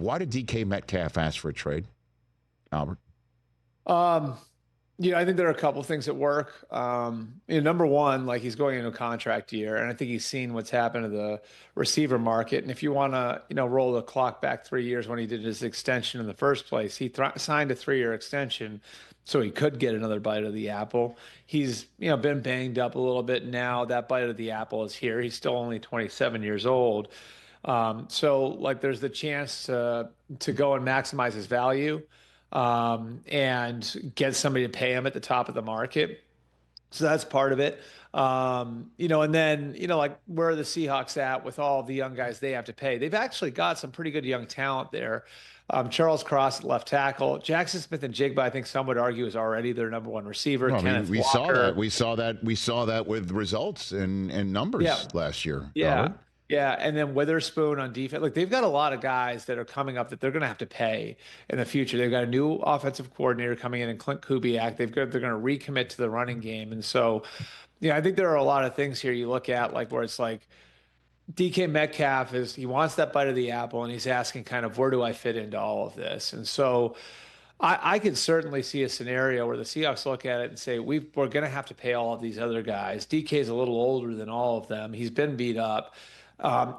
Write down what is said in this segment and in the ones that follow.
Why did DK Metcalf ask for a trade, Albert? I think there are a couple things at work. Number one, like he's going into a contract year, and I think he's seen what's happened to the receiver market. And if you want to, roll the clock back 3 years when he did his extension in the first place, he signed a 3-year extension so he could get another bite of the apple. He's, been banged up a little bit now. That bite of the apple is here. He's still only 27 years old. So like there's the chance to go and maximize his value and get somebody to pay him at the top of the market. So that's part of it. And then, like where are the Seahawks at with all the young guys they have to pay? They've actually got some pretty good young talent there. Charles Cross at left tackle, Jackson Smith and Jigba, I think some would argue is already their number one receiver. Well, Kenneth we Walker. saw that with results and numbers last year. Yeah. Robert. Yeah, and then Witherspoon on defense. Like they've got a lot of guys that are coming up that they're going to have to pay in the future. They've got a new offensive coordinator coming in Clint Kubiak. They're going to recommit to the running game, and so, I think there are a lot of things here you look at, like where it's like DK Metcalf he wants that bite of the apple, and he's asking kind of where do I fit into all of this, and so. I could certainly see a scenario where the Seahawks look at it and say, we're going to have to pay all of these other guys. DK is a little older than all of them. He's been beat up.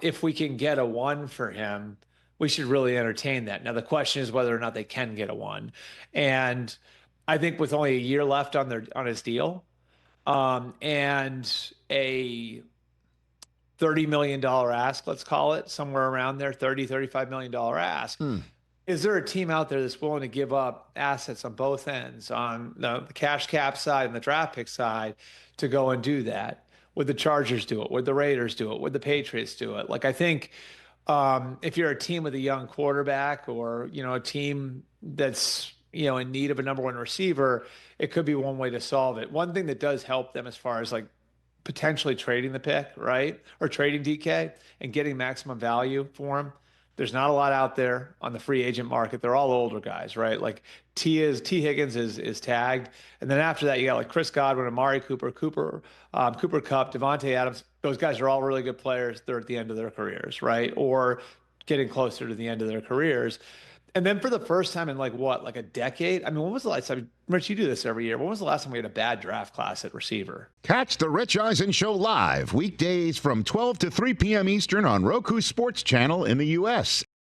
If we can get a 1 for him, we should really entertain that. Now, the question is whether or not they can get a 1. And I think with only a year left on his deal and a $30 million ask, let's call it, somewhere around there, $35 million ask. Is there a team out there that's willing to give up assets on both ends, on the cash cap side and the draft pick side, to go and do that? Would the Chargers do it? Would the Raiders do it? Would the Patriots do it? Like, I think if you're a team with a young quarterback or, a team that's, in need of a number one receiver, it could be one way to solve it. One thing that does help them as far as like potentially trading the pick, right? Or trading DK and getting maximum value for him. There's not a lot out there on the free agent market. They're all older guys, right? Like T Higgins is tagged. And then after that, you got like Chris Godwin, Amari Cooper Kupp, Devontae Adams. Those guys are all really good players. They're at the end of their careers, right? Or getting closer to the end of their careers. And then for the first time in like a decade? I mean, when was the last time, Rich, you do this every year. When was the last time we had a bad draft class at receiver? Catch the Rich Eisen Show live weekdays from 12 to 3 p.m. Eastern on Roku Sports Channel in the U.S.